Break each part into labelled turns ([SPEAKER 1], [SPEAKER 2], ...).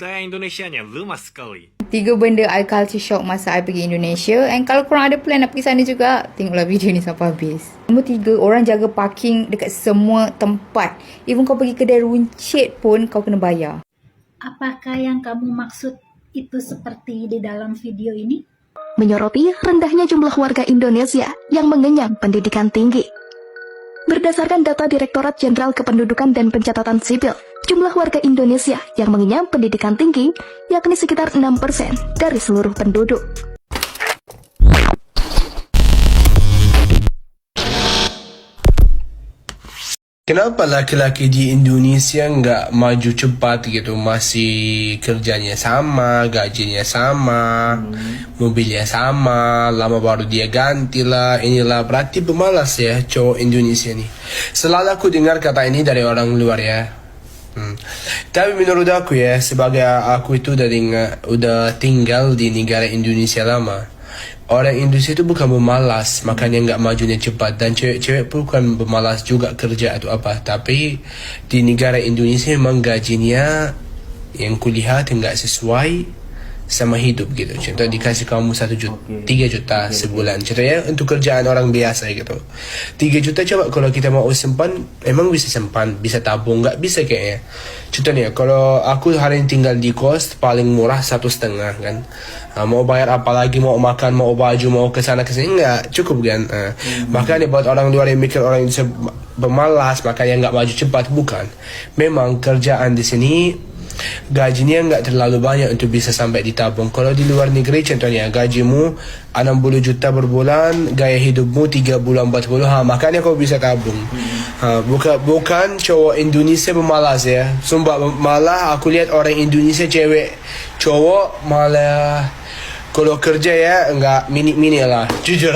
[SPEAKER 1] budaya Indonesianya luas sekali.
[SPEAKER 2] 3 benda I culture shock masa I pergi Indonesia. And kalau korang ada plan nak pergi sana juga, tengoklah video ni sampai habis. Nombor 3, orang jaga parking dekat semua tempat. Even kau pergi kedai runcit pun kau kena bayar.
[SPEAKER 3] Apakah yang kamu maksud itu seperti di dalam video ini?
[SPEAKER 4] Menyoroti rendahnya jumlah warga Indonesia yang mengenyam pendidikan tinggi. Berdasarkan data Direktorat Jenderal Kependudukan dan Pencatatan Sipil, jumlah warga Indonesia yang mengenyam pendidikan tinggi yakni sekitar 6% dari seluruh penduduk.
[SPEAKER 5] Kenapa laki-laki di Indonesia nggak maju cepat gitu? Masih kerjanya sama, gajinya sama, mobilnya sama, lama baru dia ganti lah, inilah. Berarti pemalas ya cowok Indonesia nih. Selalu aku dengar kata ini dari orang luar ya. Tapi menurut aku ya, sebagai aku itu udah tinggal di negara Indonesia lama. Orang Indonesia itu bukan pemalas, makanya nggak majunya cepat. Dan cewek-cewek pun bukan pemalas juga kerja atau apa. Tapi di negara Indonesia memang gajinya yang kulihat nggak sesuai sama hidup gitu. Contoh dikasih kamu 1 juta, 3 juta sebulan. Contohnya untuk kerjaan orang biasa gitu. 3 juta coba kalau kita mau simpan, emang bisa simpan, bisa tabung, nggak bisa kayaknya. Contohnya kalau aku hari ini tinggal di kos paling murah 1,5 kan. Mau bayar apa lagi, mau makan, mau baju, mau kesana kesini nggak cukup kan. Makanya buat orang luar yang mikir orang Indonesia pemalas makanya nggak maju cepat, bukan. Memang kerjaan di sini gajinya nggak terlalu banyak untuk bisa sampai ditabung. Kalau di luar negeri contohnya gajimu 60 juta per bulan, gaya hidupmu 3 bulan 40, makanya kau bisa tabung. Bukan cowok Indonesia pemalas ya. Sumpah, malah aku lihat orang Indonesia cewek cowok malah kalau kerja ya nggak mini lah, jujur.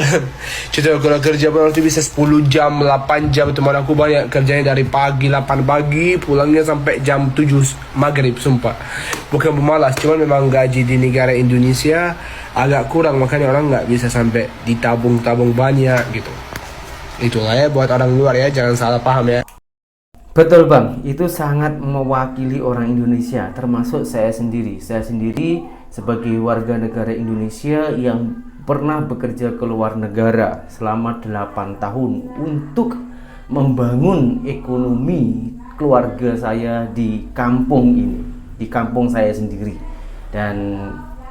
[SPEAKER 5] Contoh kalau kerja pun itu bisa 10 jam, 8 jam. Teman aku banyak kerjanya dari pagi 8 pagi, pulangnya sampai jam 7 maghrib, sumpah. Bukan pemalas, cuman memang gaji di negara Indonesia agak kurang, makanya orang nggak bisa sampai ditabung-tabung banyak gitu. Itulah ya buat orang luar ya, jangan salah paham ya.
[SPEAKER 6] Betul Bang, itu sangat mewakili orang Indonesia, termasuk saya sendiri. Saya sendiri sebagai warga negara Indonesia yang pernah bekerja ke luar negara selama 8 tahun untuk membangun ekonomi keluarga saya di kampung ini, di kampung saya sendiri. Dan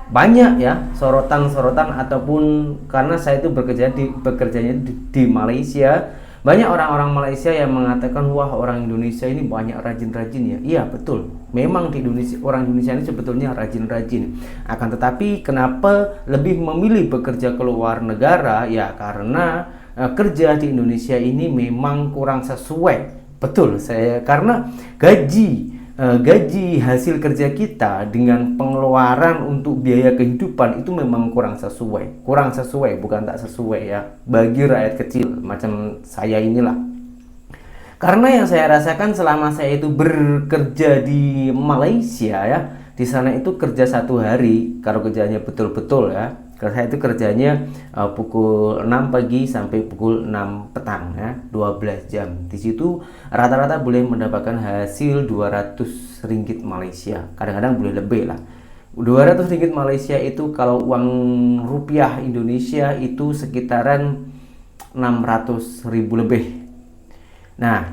[SPEAKER 6] banyak ya sorotan-sorotan, ataupun karena saya itu bekerjanya di Malaysia. Banyak orang-orang Malaysia yang mengatakan, wah orang Indonesia ini banyak rajin-rajin ya. Iya betul, memang di Indonesia orang Indonesia ini sebetulnya rajin-rajin. Akan tetapi kenapa lebih memilih bekerja ke luar negara? Ya karena kerja di Indonesia ini memang kurang sesuai. Betul, karena gaji hasil kerja kita dengan pengeluaran untuk biaya kehidupan itu memang kurang sesuai, bukan tak sesuai ya, bagi rakyat kecil macam saya inilah. Karena yang saya rasakan selama saya itu bekerja di Malaysia ya, di sana itu kerja 1 hari kalau kerjanya betul-betul ya. Kalau saya itu kerjanya pukul 6 pagi sampai pukul 6 petang ya, 12 jam. Di situ rata-rata boleh mendapatkan hasil 200 ringgit Malaysia. Kadang-kadang boleh lebih lah. 200 ringgit Malaysia itu kalau uang rupiah Indonesia itu sekitaran 600 ribu lebih. Nah,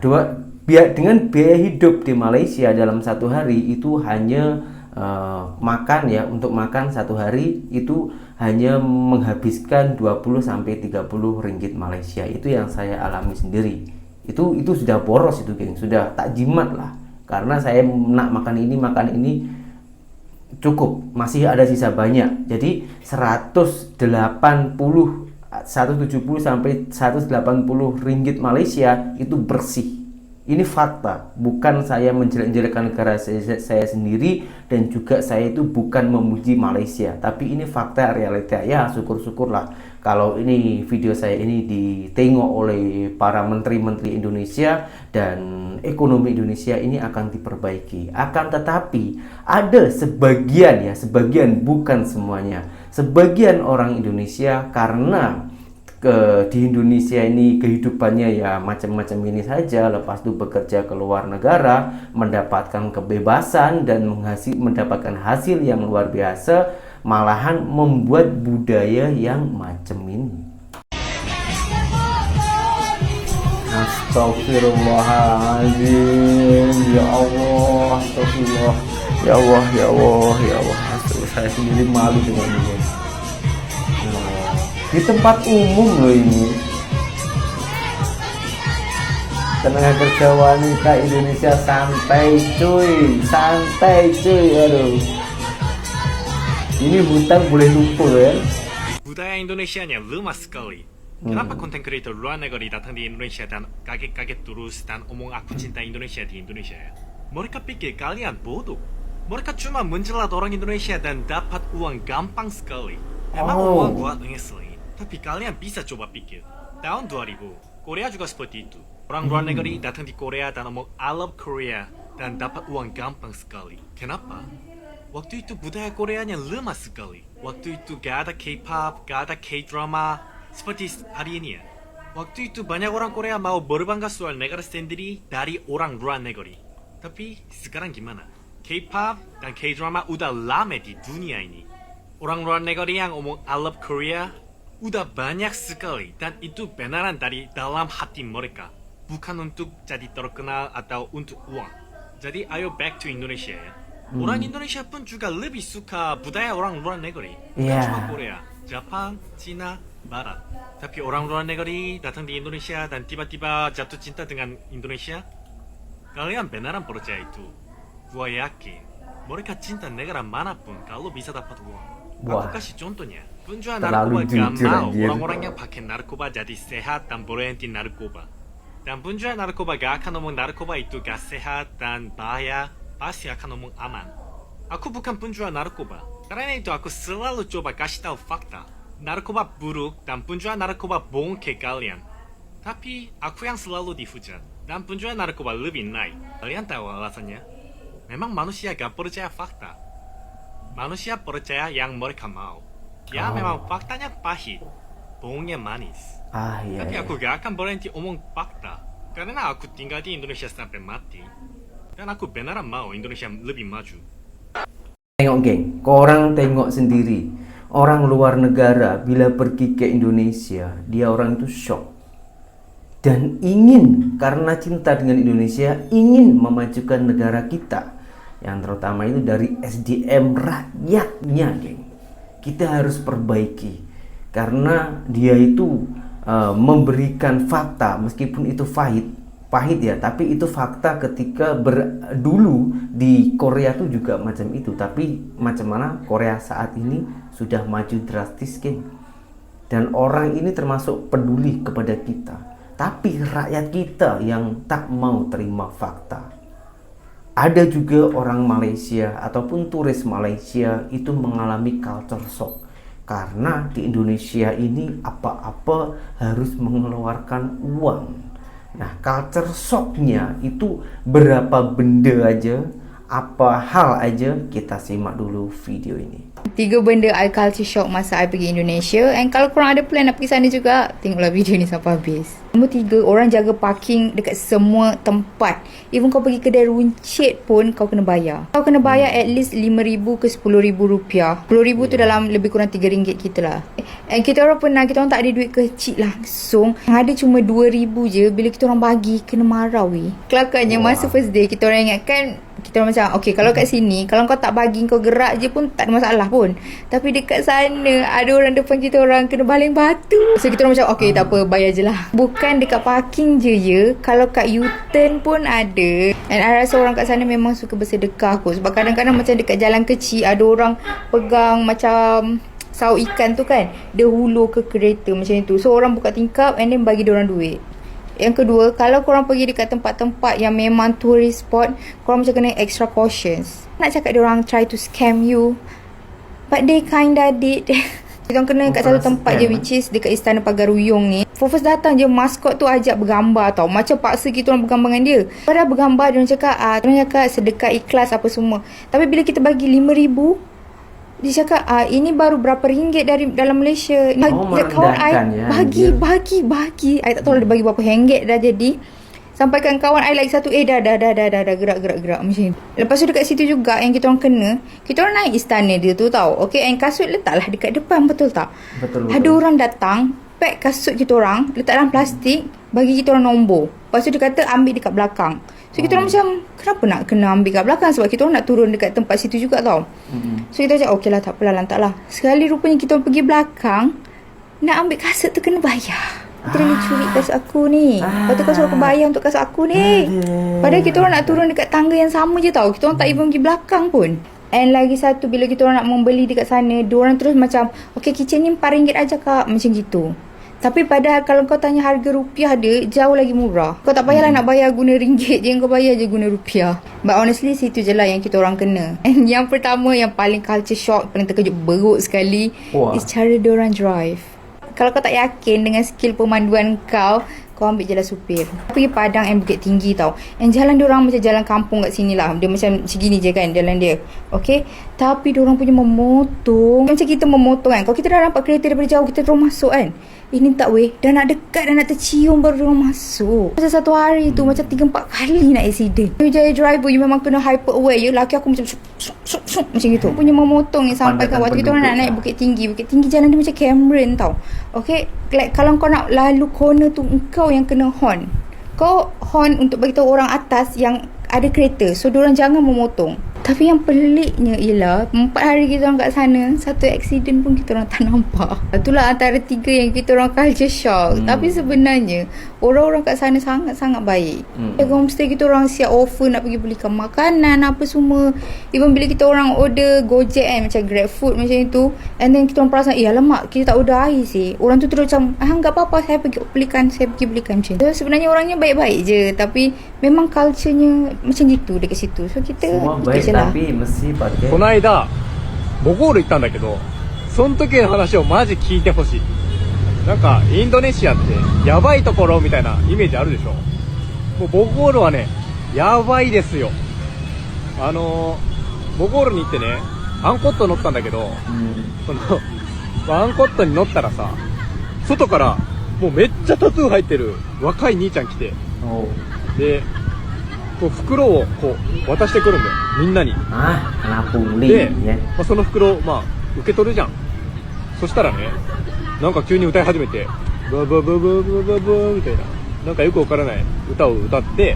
[SPEAKER 6] dengan biaya hidup di Malaysia dalam 1 hari itu hanya makan ya, untuk makan 1 hari itu hanya menghabiskan 20-30 ringgit Malaysia. Itu yang saya alami sendiri. Itu sudah boros itu geng, sudah tak jimat lah. Karena saya nak makan ini cukup, masih ada sisa banyak. Jadi 170 sampai 180 ringgit Malaysia itu bersih. Ini fakta, bukan saya menjelek-jelekan negara saya sendiri, dan juga saya itu bukan memuji Malaysia, tapi ini fakta realita ya. Syukur-syukurlah kalau ini video saya ini ditengok oleh para menteri-menteri Indonesia dan ekonomi Indonesia ini akan diperbaiki. Akan tetapi ada sebagian bukan semuanya, sebagian orang Indonesia karena di Indonesia ini kehidupannya ya macam-macam ini saja, lepas itu bekerja ke luar negara, mendapatkan kebebasan dan mendapatkan hasil yang luar biasa, malahan membuat budaya yang macam ini. Astagfirullahaladzim, ya Allah, astagfirullah, ya Allah, ya Allah, ya Allah, saya sendiri malu dengan ini. Di tempat umum loh ini. Tenaga kerja wanita Indonesia santai cuy, aduh. Ini hutan boleh lumpur ya.
[SPEAKER 1] Budaya Indonesianya lemah sekali. Kenapa konten kreator luar negeri datang di Indonesia dan kaget-kaget terus dan omong aku cinta Indonesia di Indonesia ya? Mereka pikir kalian bodoh. Mereka cuma menjelat orang Indonesia dan dapat uang gampang sekali. Memang uang buat ngeselin. Tapi kalian bisa coba pikir, tahun 2000, Korea juga seperti itu. Orang luar negeri datang di Korea dan ngomong I love Korea dan dapat uang gampang sekali. Kenapa? Waktu itu budaya Koreanya lemah sekali. Waktu itu gak ada K-pop, gak ada K-drama seperti hari ini ya. Waktu itu banyak orang Korea mau berbangga soal negara sendiri dari orang luar negeri. Tapi sekarang gimana? K-pop dan K-drama udah lama di dunia ini. Orang luar negeri yang ngomong I love Korea udah banyak sekali dan itu beneran dari dalam hati mereka, bukan untuk jadi terkenal atau untuk uang. Jadi ayo back to Indonesia ya. Orang Indonesia pun juga lebih suka budaya orang luar negeri, bukan cuma Korea, Jepang, Cina, Barat. Tapi orang luar negeri datang di Indonesia dan tiba-tiba jatuh cinta dengan Indonesia. Kalian beneran percaya itu? Gua yakin mereka cinta negara manapun kalau bisa dapat uang. Aku kasih contohnya. Penjual narkoba gak mau orang-orang yang pakai narkoba jadi sehat dan berhenti narkoba. Dan penjual narkoba gak akan ngomong narkoba itu gak sehat dan bahaya, pasti akan ngomong aman. Aku bukan penjual narkoba, karena itu aku selalu coba kasih tahu fakta. Narkoba buruk dan penjual narkoba bohong ke kalian. Tapi aku yang selalu dihujat dan penjual narkoba lebih naik. Kalian tahu alasannya? Memang manusia gak percaya fakta. Manusia percaya yang mereka mau. Ya memang faktanya pahit, bohongnya manis. Tapi aku gak akan berhenti omong fakta, karena aku tinggal di Indonesia sampai mati. Dan aku beneran mau Indonesia lebih maju.
[SPEAKER 6] Tengok geng, korang tengok sendiri. Orang luar negara bila pergi ke Indonesia, dia orang itu shock. Dan ingin, karena cinta dengan Indonesia, ingin memajukan negara kita. Yang terutama itu dari SDM rakyatnya geng. Kita harus perbaiki karena dia itu memberikan fakta meskipun itu pahit ya, tapi itu fakta ketika dulu di Korea tuh juga macam itu. Tapi macam mana Korea saat ini sudah maju drastis geng, dan orang ini termasuk peduli kepada kita, tapi rakyat kita yang tak mau terima fakta. Ada juga orang Malaysia ataupun turis Malaysia itu mengalami culture shock karena di Indonesia ini apa-apa harus mengeluarkan uang. Nah, culture shocknya itu berapa benda aja, apa hal aja, kita simak dulu video ini.
[SPEAKER 2] 3 benda I culture shock masa I pergi Indonesia. And kalau korang ada plan nak pergi sana juga, tengoklah video ni sampai habis. Nombor 3, orang jaga parking dekat semua tempat. Even kau pergi kedai runcit pun kau kena bayar. Kau kena bayar at least RM5,000 ke RM10,000. RM10,000 tu dalam lebih kurang RM3 kita lah. And kita orang pernah, kita orang tak ada duit kecil langsung. Yang ada cuma RM2,000 je. Bila kita orang bagi, kena marah weh. Kelakarnya masa first day, kita orang ingatkan, kita orang macam, okay, kalau kat sini, kalau kau tak bagi, kau gerak je pun tak ada masalah pun. Tapi dekat sana, ada orang depan kita orang kena baling batu. So kita orang macam, okay, tak apa, bayar je lah. Bukan dekat parking je ya, kalau kat U-turn pun ada. And I rasa orang kat sana memang suka bersedekah kot. Sebab kadang-kadang macam dekat jalan kecil, ada orang pegang macam saw ikan tu kan, dia hulur ke kereta macam itu. So orang buka tingkap and then bagi dia orang duit. Yang kedua, kalau korang pergi dekat tempat-tempat yang memang tourist spot, korang macam kena extra cautious. Nak cakap dia orang try to scam you, but they kinda did. Kita orang kena kat satu tempat je, which is dekat Istana Pagar Ruyong ni. First datang je, maskot tu ajak bergambar tau. Macam paksa kita orang bergambar dengan dia. Padahal bergambar, dia orang cakap sedekah ikhlas apa semua. Tapi bila kita bagi RM5,000, Dia cakap, ini baru berapa ringgit dari dalam Malaysia. Kawan I bagi. I tak tahu dia bagi berapa ringgit dah jadi. Sampaikan kawan I lagi satu, dah gerak macam ni. Lepas tu dekat situ juga yang kita orang kena, kita orang naik istana dia tu tau. Okay, and kasut letaklah dekat depan, betul tak?
[SPEAKER 6] Betul.
[SPEAKER 2] Ada orang datang, pack kasut kita orang, letak dalam plastik, bagi kita orang nombor. Lepas tu dia kata ambil dekat belakang. So kita orang macam, kenapa nak kena ambil kat belakang? Sebab kita orang nak turun dekat tempat situ juga tau. So kita cakap, okey lah, tak apalah, lantaklah. Sekali rupanya kita orang pergi belakang, nak ambil kasut tu kena bayar. Kita dah curi kasut aku ni. Lepas tu kau suruh aku bayar untuk kasut aku ni. Padahal kita orang nak turun dekat tangga yang sama je tau. Kita orang tak even pergi belakang pun. And lagi satu, bila kita orang nak membeli dekat sana, diorang terus macam, okey, kitchen ni RM4 aja kak. Macam gitu. Tapi padahal kalau kau tanya harga rupiah dia, jauh lagi murah. Kau tak payahlah nak bayar guna ringgit je, kau bayar je guna rupiah. But honestly, situ je lah yang kita orang kena. And yang pertama, yang paling culture shock, paling terkejut beruk sekali, is cara diorang drive. Kalau kau tak yakin dengan skill pemanduan kau ambil jalan supir. Aku pergi Padang and Bukit Tinggi tau. And jalan diorang macam jalan kampung kat sini lah. Dia macam segini je kan jalan dia. Okay. Tapi diorang punya memotong. Macam kita memotong kan. Kalau kita dah nampak kereta daripada jauh, kita terus masuk kan. Ini tak weh. Dah nak dekat, dah nak tercium baru diorang masuk. Macam satu hari tu macam 3-4 kali nak accident. You jadi driver, you memang kena hyper aware. You laki aku macam macam gitu. Punya memotong ni sampai kat waktu kita orang nak naik Bukit Tinggi. Bukit Tinggi jalan dia macam Cameron tau. Okay. Like, kalau kau nak lalu corner tu, engkau yang kena horn. Kau horn untuk bagi tahu orang atas yang ada kereta. So, diorang jangan memotong. Tapi yang peliknya ialah 4 hari kita orang kat sana, satu accident pun kita orang tak nampak. Itulah antara 3 yang kita orang culture shock. Tapi sebenarnya orang-orang kat sana sangat-sangat baik. Homestay kita orang siap offer nak pergi belikan makanan apa semua. Even bila kita orang order Gojek kan, macam Grab Food macam itu, and then kita orang perasan, alamak, kita tak order air sih. Orang tu terus macam, enggak apa-apa, saya pergi belikan macam tu. So, sebenarnya orangnya baik-baik je, tapi memang culture-nya macam gitu dekat situ. So kita
[SPEAKER 6] semua baik tapi mesti pakai.
[SPEAKER 1] この間ボゴール行ったんだけど、その時の話をマジ聞いてほしい。なんかインドネシアってやばいところみたいなイメージあるでしょ。もうボゴールはねやばいですよ。ボゴールに行ってねアンコット乗ったんだけど、そのアンコットに乗ったらさ、外からもうめっちゃタトゥー入ってる若い兄ちゃん来て、でこう袋をこう渡してくるんだよ、みんなに。で、その袋を受け取るじゃん。そしたらね、なんか急に歌い始めて、ブブブブブブブみたいな、なんかよくわからない歌を歌って、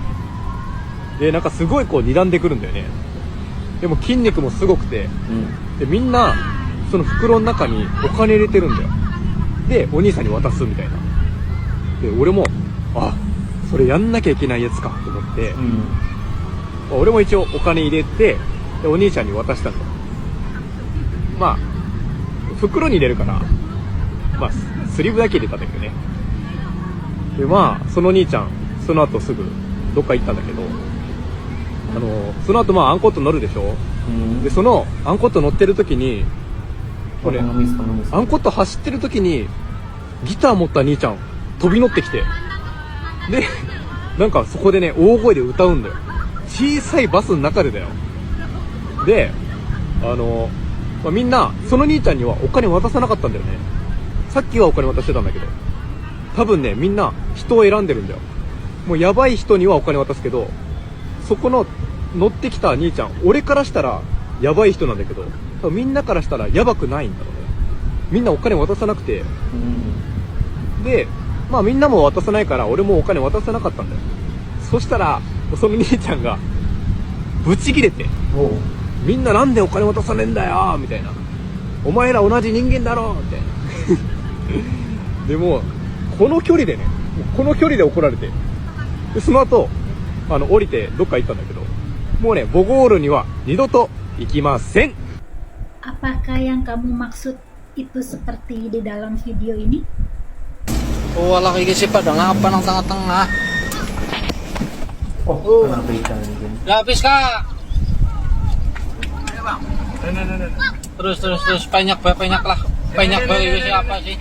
[SPEAKER 1] でなんかすごいこう睨んでくるんだよね。でも筋肉もすごくて、でみんなその袋の中にお金入れてるんだよ。でお兄さんに渡すみたいな。で俺もそれやんなきゃいけないやつかと思って、俺も一応お金入れて、でお兄ちゃんに渡したんだよ。袋に入れるからスリーブだけ入れたんだけどね。でその兄ちゃんその後すぐどっか行ったんだけど、その後アンコット乗るでしょ。でそのアンコット乗ってる時に俺アンコット走ってる時にギター持った兄ちゃん飛び乗ってきて、でなんかそこでね大声で歌うんだよ。小さいバスの中でだよ。でみんなその兄ちゃんにはお金渡さなかったんだよね。さっきはお金渡してたんだけど、多分ねみんな人を選んでるんだよ。もうやばい人にはお金渡すけど、そこの乗ってきた兄ちゃん、俺からしたらやばい人なんだけど、多分みんなからしたらやばくないんだろうね。みんなお金渡さなくて、でみんなも渡さないから俺もお金渡さなかったんだよ。そしたらその兄ちゃんがブチギレて、みんななんでお金渡さねえんだよみたいな、お前ら同じ人間だろみたいなでもこの距離でね、この距離で怒られて、でその後降りてどっか行ったんだけど、もうねボゴールには二度と行きません。
[SPEAKER 3] Apakah yang kamu maksud itu seperti di dalam video ini?
[SPEAKER 7] Wala kayo kasi pa ngapa ng tanga-tanga.
[SPEAKER 6] Kenapa ikan ini?
[SPEAKER 7] Lapis ka. Terus banyak lah. Banyak banget siapa sih?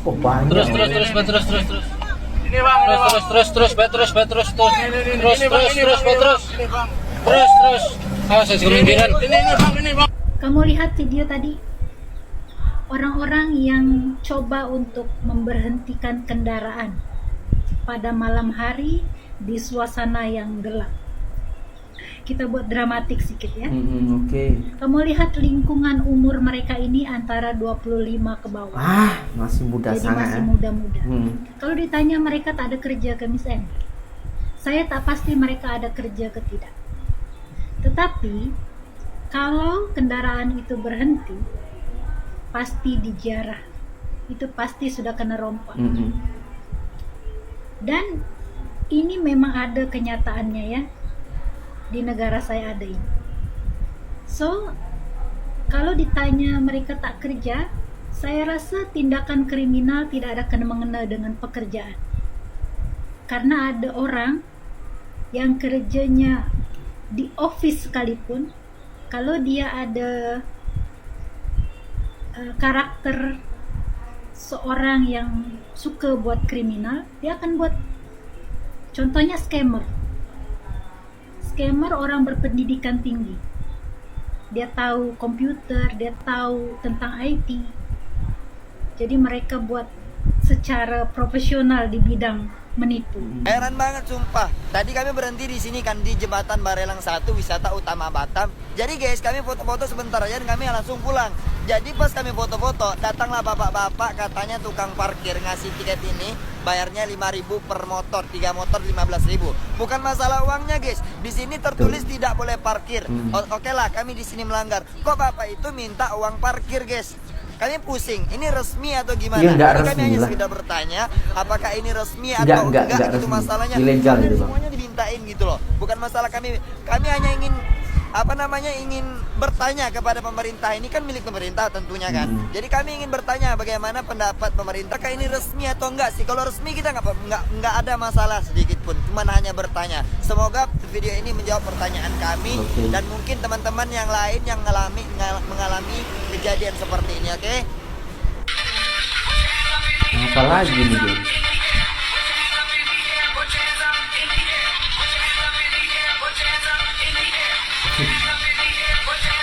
[SPEAKER 6] Banyak.
[SPEAKER 7] Terus. Ini bang. Terus. Awas saya kemudian. Ini bang.
[SPEAKER 3] Kamu lihat video tadi, orang-orang yang coba untuk memberhentikan kendaraan pada malam hari di suasana yang gelap. Kita buat dramatik sedikit ya.
[SPEAKER 6] Oke.
[SPEAKER 3] Kamu lihat lingkungan umur mereka ini antara 25 ke bawah.
[SPEAKER 6] Masih muda
[SPEAKER 3] Jadi
[SPEAKER 6] sangat.
[SPEAKER 3] masih muda-muda.
[SPEAKER 6] Hmm.
[SPEAKER 3] Kalau ditanya mereka tak ada kerja ke Miss N, saya tak pasti mereka ada kerja ke tidak. Tetapi kalau kendaraan itu berhenti, pasti dijarah. Itu pasti sudah kena rompak. Dan ini memang ada kenyataannya ya. Di negara saya ada ini. So, kalau ditanya mereka tak kerja, saya rasa tindakan kriminal tidak ada kena-mengena dengan pekerjaan. Karena ada orang yang kerjanya di office sekalipun, kalau dia ada karakter seorang yang suka buat kriminal, dia akan buat. Contohnya scammer. Scammer orang berpendidikan tinggi. Dia tahu komputer, dia tahu tentang IT. Jadi mereka buat secara profesional di bidang menipu.
[SPEAKER 8] Heran banget sumpah. Tadi kami berhenti di sini kan di jembatan Barelang 1 wisata utama Batam. Jadi guys, kami foto-foto sebentar aja dan kami langsung pulang. Jadi pas kami foto-foto, datanglah bapak-bapak katanya tukang parkir ngasih tiket ini, bayarnya 5.000 per motor, 3 motor 15.000. Bukan masalah uangnya guys. Di sini tertulis tidak boleh parkir. Oke lah, kami di sini melanggar. Kok bapak itu minta uang parkir guys? Kami pusing, ini resmi atau gimana?
[SPEAKER 6] Ya, enggak
[SPEAKER 8] Kami
[SPEAKER 6] resmi
[SPEAKER 8] hanya
[SPEAKER 6] lah.
[SPEAKER 8] sekedar bertanya apakah ini resmi atau enggak itu
[SPEAKER 6] resmi.
[SPEAKER 8] masalahnya.
[SPEAKER 6] Ilegal
[SPEAKER 8] Karena
[SPEAKER 6] gitu, Bang.
[SPEAKER 8] semuanya dimintain gitu loh. Bukan masalah kami hanya ingin ingin bertanya kepada pemerintah. Ini kan milik pemerintah tentunya kan. Jadi kami ingin bertanya bagaimana pendapat pemerintah, kayak ini resmi atau enggak sih? Kalau resmi kita enggak ada masalah sedikit pun. Cuman hanya bertanya. Semoga video ini menjawab pertanyaan kami dan mungkin teman-teman yang lain yang mengalami kejadian seperti ini, oke?
[SPEAKER 6] Apa lagi nih guys?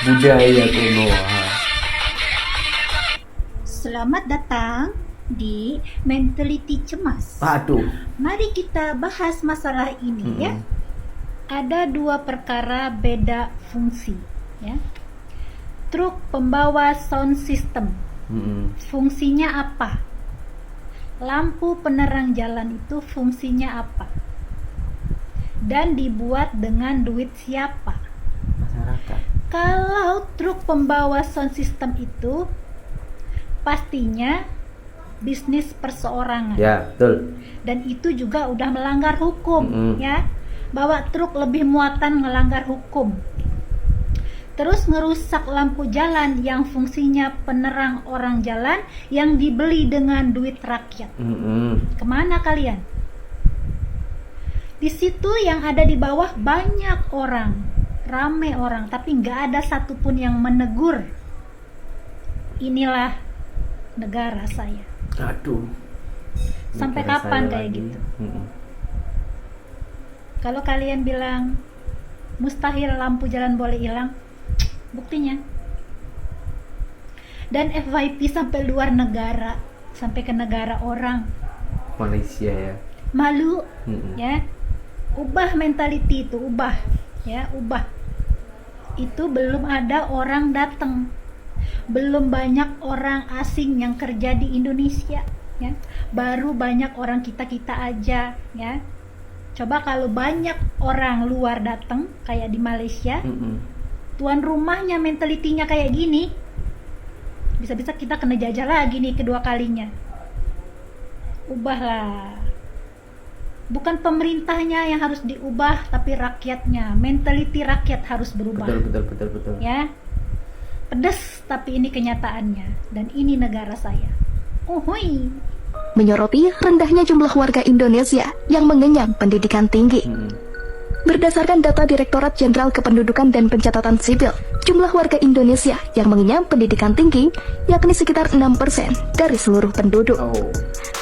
[SPEAKER 6] Budaya kuno.
[SPEAKER 3] Selamat datang di Mentality Cemas.
[SPEAKER 6] Aduh.
[SPEAKER 3] Mari kita bahas masalah ini ya. Ada 2 perkara beda fungsi ya. Truk pembawa sound system. Fungsinya apa? Lampu penerang jalan itu fungsinya apa? Dan dibuat dengan duit siapa?
[SPEAKER 6] Masyarakat.
[SPEAKER 3] Kalau truk pembawa sound system itu pastinya bisnis perseorangan.
[SPEAKER 6] Ya, betul.
[SPEAKER 3] Dan itu juga udah melanggar hukum ya. Bawa truk lebih muatan melanggar hukum. Terus ngerusak lampu jalan yang fungsinya penerang orang jalan yang dibeli dengan duit rakyat. Kemana kalian? Di situ yang ada di bawah banyak orang, rame orang, tapi nggak ada satupun yang menegur. Inilah negara saya.
[SPEAKER 6] Aduh.
[SPEAKER 3] Sampai
[SPEAKER 6] Negara
[SPEAKER 3] kapan
[SPEAKER 6] saya
[SPEAKER 3] kayak
[SPEAKER 6] lagi.
[SPEAKER 3] gitu? Kalau kalian bilang mustahil lampu jalan boleh hilang, buktinya. Dan FYP sampai luar negara, sampai ke negara orang.
[SPEAKER 6] Malaysia ya.
[SPEAKER 3] Malu ya. Ubah mentality itu, ubah ya, ubah. Itu belum ada orang datang. Belum banyak orang asing yang kerja di Indonesia ya. Baru banyak orang kita-kita aja ya. Coba kalau banyak orang luar datang kayak di Malaysia, tuan rumahnya mentalitinya kayak gini, bisa-bisa kita kena jajah lagi nih kedua kalinya. Ubahlah. Bukan pemerintahnya yang harus diubah, tapi rakyatnya. Mentality rakyat harus berubah.
[SPEAKER 6] Betul.
[SPEAKER 3] Ya. Pedas, tapi ini kenyataannya. Dan ini negara saya. Uhuy.
[SPEAKER 4] Menyoroti rendahnya jumlah warga Indonesia yang mengenyam pendidikan tinggi. Berdasarkan data Direktorat Jenderal Kependudukan dan Pencatatan Sipil, jumlah warga Indonesia yang mengenyam pendidikan tinggi yakni sekitar 6% dari seluruh penduduk.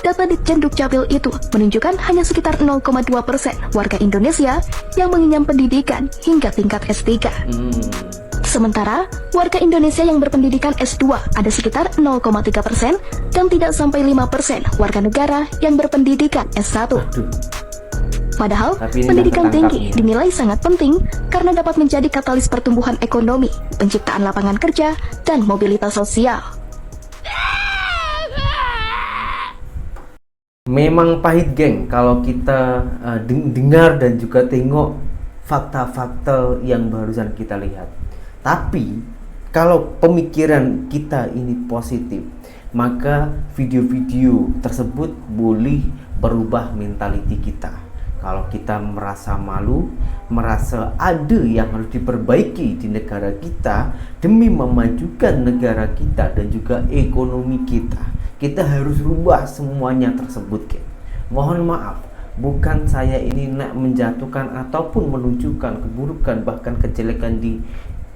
[SPEAKER 4] Data Ditjen Dukcapil itu menunjukkan hanya sekitar 0,2% warga Indonesia yang mengenyam pendidikan hingga tingkat S3. Sementara, warga Indonesia yang berpendidikan S2 ada sekitar 0,3% dan tidak sampai 5% warga negara yang berpendidikan S1. Padahal,
[SPEAKER 6] Tapi ini
[SPEAKER 4] pendidikan
[SPEAKER 6] nggak ketangkap
[SPEAKER 4] tinggi
[SPEAKER 6] nih.
[SPEAKER 4] dinilai sangat penting karena dapat menjadi katalis pertumbuhan ekonomi, penciptaan lapangan kerja, dan mobilitas sosial.
[SPEAKER 6] Memang pahit, geng, kalau kita dengar dan juga tengok fakta-fakta yang barusan kita lihat. Tapi kalau pemikiran kita ini positif, maka video-video tersebut boleh berubah mentaliti kita. Kalau kita merasa malu, merasa ada yang harus diperbaiki di negara kita demi memajukan negara kita dan juga ekonomi kita harus rubah semuanya tersebut, geng. Mohon maaf, bukan saya ini nak menjatuhkan ataupun menunjukkan keburukan bahkan kejelekan di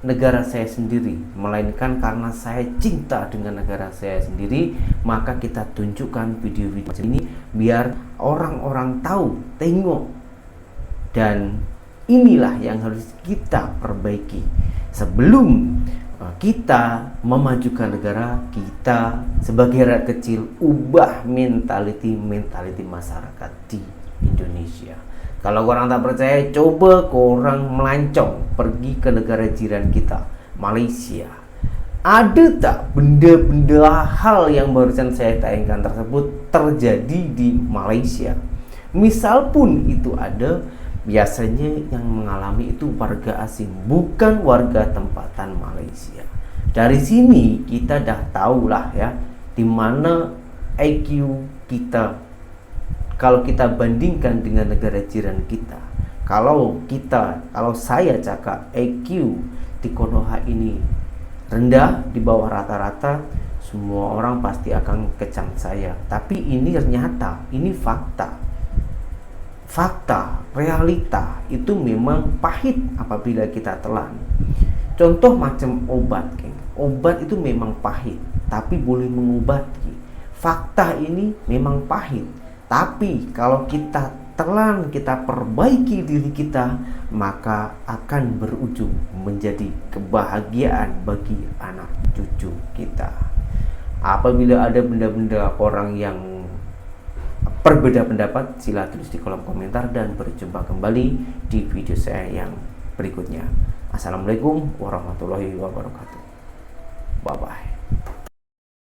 [SPEAKER 6] negara saya sendiri, melainkan karena saya cinta dengan negara saya sendiri, maka kita tunjukkan video-video ini biar orang-orang tahu, tengok, dan inilah yang harus kita perbaiki sebelum kita memajukan negara kita sebagai rakyat kecil. Ubah mentality masyarakat di Indonesia. Kalau orang tak percaya, coba korang melancong pergi ke negara jiran kita, Malaysia. Ada tak benda-benda hal yang barusan saya tayangkan tersebut terjadi di Malaysia? Misal pun itu ada, biasanya yang mengalami itu warga asing, bukan warga tempatan Malaysia. Dari sini kita dah tahulah ya, di mana IQ kita kalau kita bandingkan dengan negara jiran kita. Kalau saya cakap IQ di Konoha ini rendah, di bawah rata-rata, semua orang pasti akan kecam saya. Tapi ini ternyata, ini fakta, realita itu memang pahit apabila kita telan. Contoh macam obat, geng. Obat itu memang pahit, tapi boleh mengobati. Fakta ini memang pahit, tapi kalau kita telan, kita perbaiki diri kita, maka akan berujung menjadi kebahagiaan bagi anak cucu kita. Apabila ada benda-benda orang yang berbeda pendapat, sila tulis di kolom komentar dan berjumpa kembali di video saya yang berikutnya. Assalamualaikum warahmatullahi wabarakatuh. Bye bye.